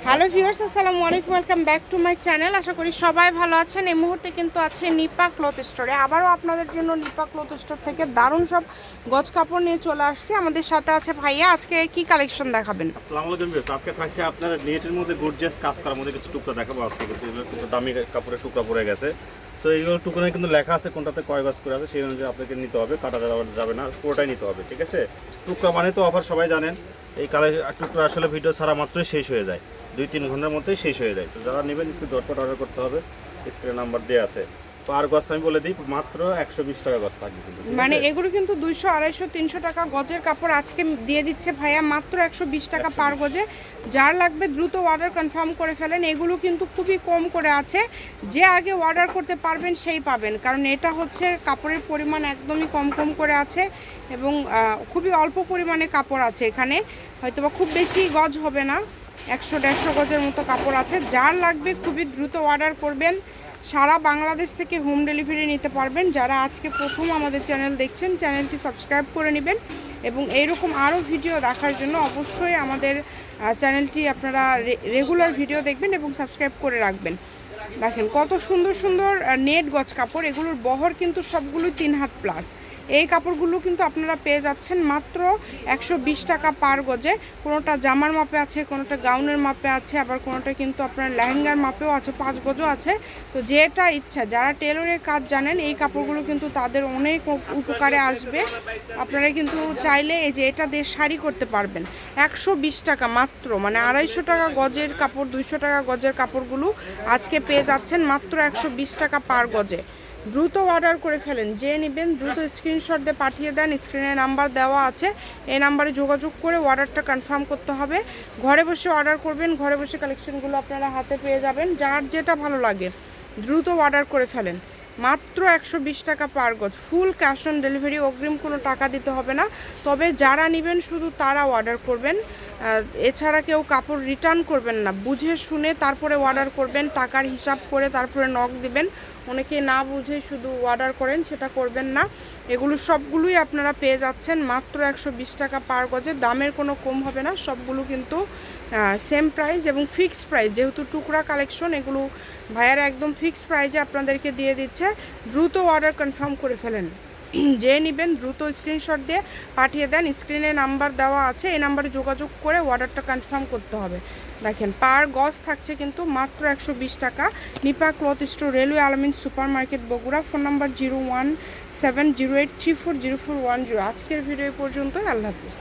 Hello viewers, আসসালামু আলাইকুম, welcome back to my channel. আশা করি সবাই ভালো আছেন। এই মুহূর্তে কিন্তু আছে নিপা ক্লথ স্টোরে। আবারও আপনাদের জন্য নিপা ক্লথ স্টোর থেকে দারুণ সব গজ কাপড় নিয়ে চলে আসছি। আমাদের সাথে আছে ভাইয়া। আজকে কি কালেকশন দেখাবেন? আসসালামু আলাইকুম ভিউয়ার্স, আজকে থাকছে আপনার নেটের মধ্যে গর্জিয়াস কাজ করার মধ্যে কিছু টুকরা দেখাবো। আজকে কিন্তু এগুলো কিন্তু দামি কাপড়ের টুকরা পড়ে গেছে। তো এইগুলো টুকরা কিন্তু লেখা আছে কোনটাতে কয় গজ করে আছে, সেই অনুযায়ী আপনাকে নিতে হবে। কাটা যাবে না, পুরোটাই নিতে হবে, ঠিক আছে? টুকরা মানে তো অফার সবাই জানেন। এই কালার টুকরা আসলে ভিডিও ছাড়া মাত্রই শেষ হয়ে যায়, 2-3 ঘন্টার মধ্যেই শেষ হয়ে যায়। তো যারা নেবেন একটু দরপট অর্ডার করতে হবে। স্ক্রিনে নাম্বার দেওয়া আছে। পার গজ আমি বলে দিই মাত্র 120 টাকা গজ থাকবে কিন্তু, মানে এগুলো কিন্তু 200, 250, 300 টাকা গজের কাপড় আজকে দিয়ে দিচ্ছে ভাইয়া মাত্র 120 টাকা পার গজে। যার লাগবে দ্রুত অর্ডার কনফার্ম করে ফেলেন। এগুলো কিন্তু খুবই কম করে আছে, যে আগে অর্ডার করতে পারবেন সেই পাবেন, কারণ এটা হচ্ছে কাপড়ের পরিমাণ একদমই কম কম করে আছে এবং খুবই অল্প পরিমাণে কাপড় আছে এখানে। হয়তোবা খুব বেশি গজ হবে না, 100-150 গজের মতো কাপড় আছে। যার লাগবে খুবই দ্রুত অর্ডার করবেন। সারা বাংলাদেশ থেকে হোম ডেলিভারি নিতে পারবেন। যারা আজকে প্রথম আমাদের চ্যানেল দেখছেন, চ্যানেলটি সাবস্ক্রাইব করে নেবেন এবং এইরকম আরও ভিডিও দেখার জন্য অবশ্যই আমাদের চ্যানেলটি আপনারা রেগুলার ভিডিও দেখবেন এবং সাবস্ক্রাইব করে রাখবেন। দেখেন কত সুন্দর সুন্দর নেট গজ কাপড়। এগুলোর বহর কিন্তু সবগুলোই 3 হাত প্লাস। এই কাপড়গুলো কিন্তু আপনারা পেয়ে যাচ্ছেন মাত্র 120 টাকা পার গজে। কোনোটা জামার মাপে আছে, কোনোটা গাউনের মাপে আছে, আবার কোনোটা কিন্তু আপনার লেহেঙ্গার মাপেও আছে, 5 গজও আছে। তো যেটা ইচ্ছা, যারা টেলরের কাজ জানেন, এই কাপড়গুলো কিন্তু তাদের অনেক উপকারে আসবে। আপনারা কিন্তু চাইলে এই যে এটা দিয়ে শাড়ি করতে পারবেন। 120 টাকা মাত্র, মানে 250 টাকা গজের কাপড়, 200 টাকা গজের কাপড়গুলো আজকে পেয়ে যাচ্ছেন মাত্র 120 টাকা পার গজে। দ্রুত অর্ডার করে ফেলেন। যে নেবেন দ্রুত স্ক্রিনশট দিয়ে পাঠিয়ে দেন। স্ক্রিনে নাম্বার দেওয়া আছে, এই নাম্বারে যোগাযোগ করে অর্ডারটা কনফার্ম করতে হবে। ঘরে বসে অর্ডার করবেন, ঘরে বসে কালেকশনগুলো আপনারা হাতে পেয়ে যাবেন। যার যেটা ভালো লাগে দ্রুত অর্ডার করে ফেলেন। মাত্র 120 টাকা পার গজ, ফুল ক্যাশ অন ডেলিভারি, অগ্রিম কোনো টাকা দিতে হবে না। তবে যারা নেবেন শুধু তারা অর্ডার করবেন, এছাড়া কেউ কাপড় রিটার্ন করবেন না। বুঝে শুনে তারপরে অর্ডার করবেন, টাকার হিসাব করে তারপরে নক দিবেন। অনেকে না বুঝে শুধু অর্ডার করেন, সেটা করবেন না। এগুলো সবগুলোই আপনারা পেয়ে যাচ্ছেন মাত্র 120 টাকা পার গজে। দামের কোনো কম হবে না, সবগুলো কিন্তু সেম প্রাইস এবং ফিক্সড প্রাইস। যেহেতু টুকরা কালেকশন, এগুলো ভাইয়ারা একদম ফিক্সড প্রাইসে আপনাদেরকে দিয়ে দিচ্ছে। দ্রুত অর্ডার কনফার্ম করে ফেলেন। যে নেবেন দ্রুত স্ক্রিনশট দিয়ে পাঠিয়ে দেন। স্ক্রিনে নাম্বার দেওয়া আছে, এই নাম্বারে যোগাযোগ করে অর্ডারটা কনফার্ম করতে হবে। দেখেন পার গজ থাকছে কিন্তু মাত্র 120 টাকা। নিপা ক্লথ স্টোর, রেলওয়ে আলমিন super market, Bogura. Phone number 01708340410। আজকের ভিডিও পর্যন্ত। আল্লাহ হাফিজ।